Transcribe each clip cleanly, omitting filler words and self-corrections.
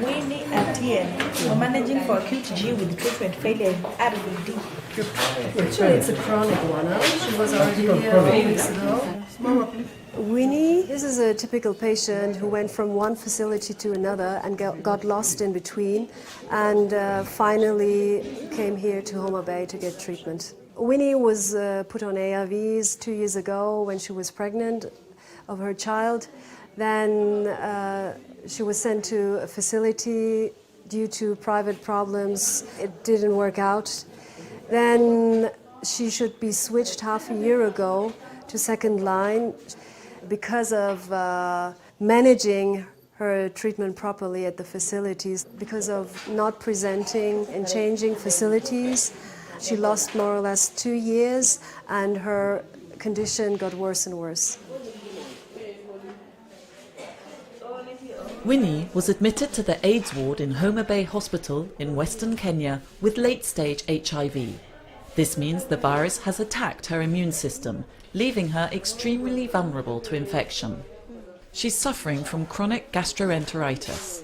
Winnie Atieno, managing for acute G with treatment failure in RVD. Actually, it's a chronic one. Huh? She was already here a few weeks ago. Winnie, this is a typical patient who went from one facility to another and got lost in between and finally came here to Homa Bay to get treatment. Winnie was put on ARVs 2 years ago when she was pregnant of her child. Then she was sent to a facility due to private problems. It didn't work out. Then she should be switched half a year ago to second line because of managing her treatment properly at the facilities. Because of not presenting and changing facilities, she lost more or less 2 years and her condition got worse and worse. Winnie was admitted to the AIDS ward in Homa Bay Hospital in Western Kenya with late-stage HIV. This means the virus has attacked her immune system, leaving her extremely vulnerable to infection. She's suffering from chronic gastroenteritis.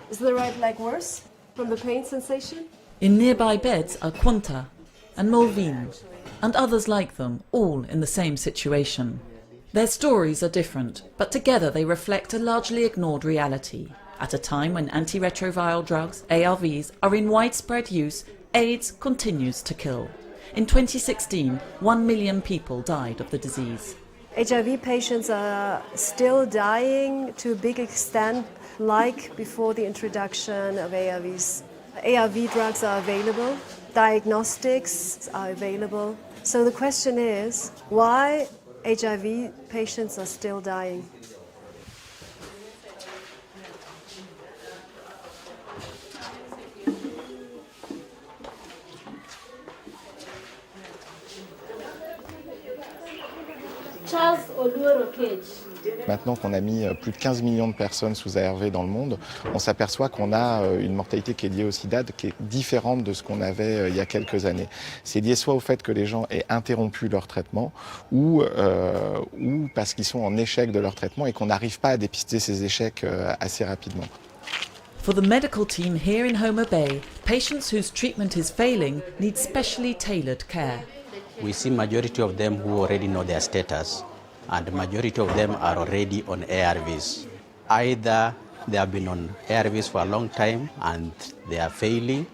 Is the right leg worse from the pain sensation? In nearby beds are Quanta and Mulveen and others like them, all in the same situation. Their stories are different, but together they reflect a largely ignored reality. At a time when antiretroviral drugs, ARVs, are in widespread use, AIDS continues to kill. In 2016, 1 million people died of the disease. HIV patients are still dying to a big extent, like before the introduction of ARVs. ARV drugs are available, diagnostics are available. So the question is, why HIV patients are still dying? Maintenant qu'on a mis plus de 15 millions de personnes sous ARV dans le monde, on s'aperçoit qu'on a une mortalité qui est liée au sida, qui est différente de ce qu'on avait il y a quelques années. C'est lié soit au fait que les gens aient interrompu leur traitement ou parce qu'ils sont en échec de leur traitement et qu'on n'arrive pas à dépister ces échecs assez rapidement. For the medical team here in Homa Bay, patients whose treatment is failing need specially tailored care. We see majority of them who already know their status, and the majority of them are already on ARVs. Either they have been on ARVs for a long time and they are failing,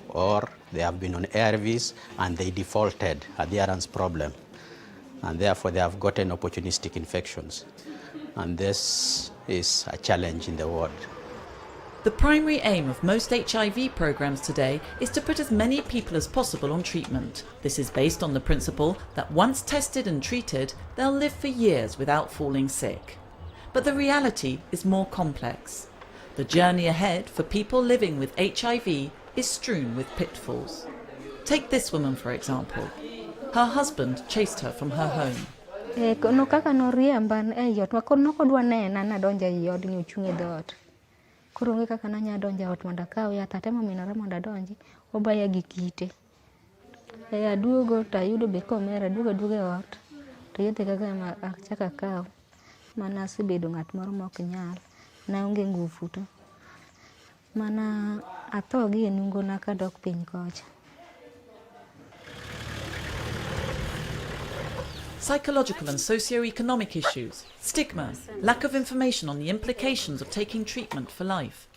or they have been on ARVs and they defaulted, adherence problem, and therefore they have gotten opportunistic infections. And this is a challenge in the world. The primary aim of most HIV programs today is to put as many people as possible on treatment. This is based on the principle that once tested and treated, they'll live for years without falling sick. But the reality is more complex. The journey ahead for people living with HIV is strewn with pitfalls. Take this woman, for example. Her husband chased her from her home. Kurungi kaka nanya donja ot mondo akaw yath atemo minore mondo adonji obaya gi kite. Aduogo to ayudo be komera aduogo e ot to yedhe kaka achako akaw mana asebedo ng'at moro ma ok nyal naonge ngufu to mana atho gi e nungona kadok piny kocha. Psychological and socio-economic issues, stigma, lack of information on the implications of taking treatment for life.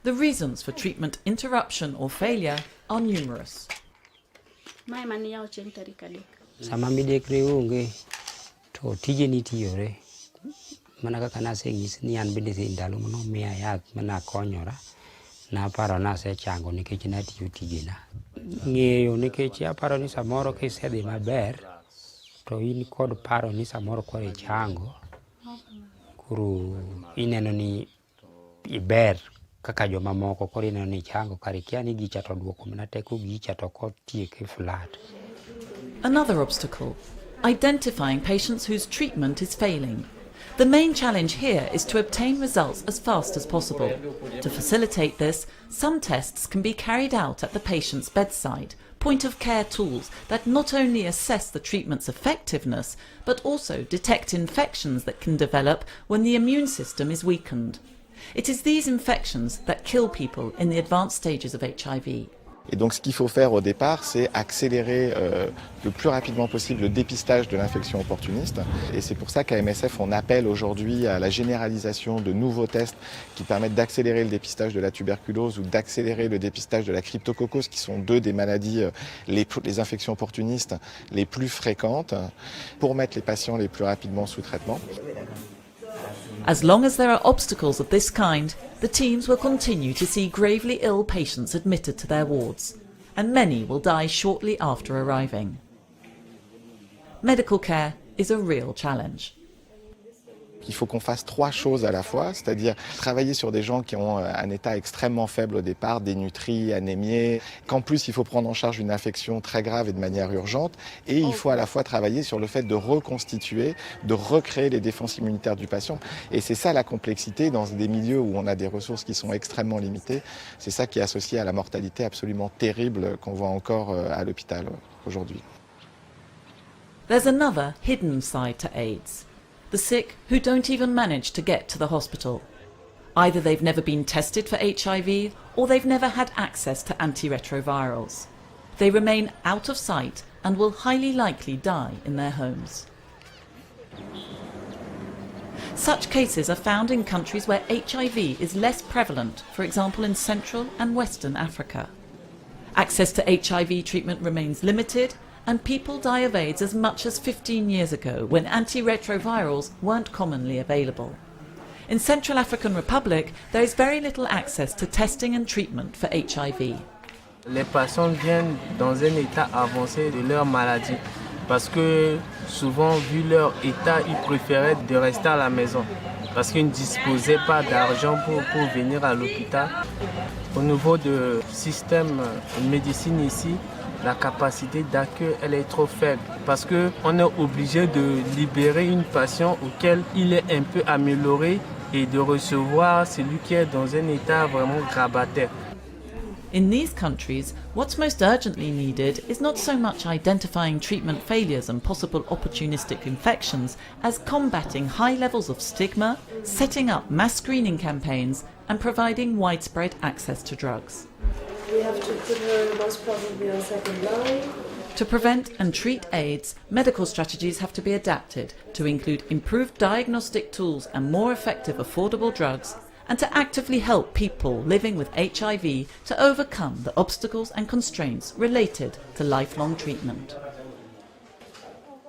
The reasons for treatment interruption or failure are numerous. Sama midekre onge to tije nitiyore mana kaka naseng'is ni an bende ndalo mano miya yath mana konyora naparo nasechango nikech natiyo tijena. Ng'eyo nikech aparo ni samoro kisedhi maber to in kod paro ni samoro kore chango kuru ineno ni iber kaka joma moko koro ineno ni chango kare kia ni gicha to duoko mana teko gicha to kotieke flat. Another obstacle, identifying patients whose treatment is failing. The main challenge here is to obtain results as fast as possible. To facilitate this, some tests can be carried out at the patient's bedside, point-of-care tools that not only assess the treatment's effectiveness, but also detect infections that can develop when the immune system is weakened. It is these infections that kill people in the advanced stages of HIV. Et donc ce qu'il faut faire au départ, c'est accélérer le plus rapidement possible le dépistage de l'infection opportuniste. Et c'est pour ça qu'à MSF, on appelle aujourd'hui à la généralisation de nouveaux tests qui permettent d'accélérer le dépistage de la tuberculose ou d'accélérer le dépistage de la cryptococcose, qui sont deux des maladies, les infections opportunistes les plus fréquentes, pour mettre les patients les plus rapidement sous traitement. As long as there are obstacles of this kind, the teams will continue to see gravely ill patients admitted to their wards, and many will die shortly after arriving. Medical care is a real challenge. Il faut qu'on fasse trois choses à la fois, c'est-à-dire travailler sur des gens qui ont un état extrêmement faible au départ, dénutris, anémiés, qu'en plus il faut prendre en charge une infection très grave et de manière urgente, et il faut à la fois travailler sur le fait de reconstituer, de recréer les défenses immunitaires du patient. Et c'est ça la complexité dans des milieux où on a des ressources qui sont extrêmement limitées. C'est ça qui est associé à la mortalité absolument terrible qu'on voit encore à l'hôpital aujourd'hui. There's another hidden side to AIDS. The sick who don't even manage to get to the hospital. Either they've never been tested for HIV or they've never had access to antiretrovirals. They remain out of sight and will highly likely die in their homes. Such cases are found in countries where HIV is less prevalent, for example in Central and Western Africa. Access to HIV treatment remains limited, and people die of AIDS as much as 15 years ago, when antiretrovirals weren't commonly available. In Central African Republic, there is very little access to testing and treatment for HIV. Les patients viennent dans un état avancé de leur maladie parce que souvent, vu leur état, ils préféraient de rester à la maison parce qu'ils ne disposaient pas d'argent pour venir à l'hôpital. Au niveau du système de médecine ici, la capacité d'accueil elle est trop faible parce qu'on est obligé de libérer une patient auquel il est un peu amélioré et de recevoir celui qui est dans un état vraiment grabataire. In these countries, what's most urgently needed is not so much identifying treatment failures and possible opportunistic infections as combating high levels of stigma, setting up mass screening campaigns and providing widespread access to drugs. We have to put her most probably on second line. To prevent and treat AIDS, medical strategies have to be adapted to include improved diagnostic tools and more effective affordable drugs, and to actively help people living with HIV to overcome the obstacles and constraints related to lifelong treatment.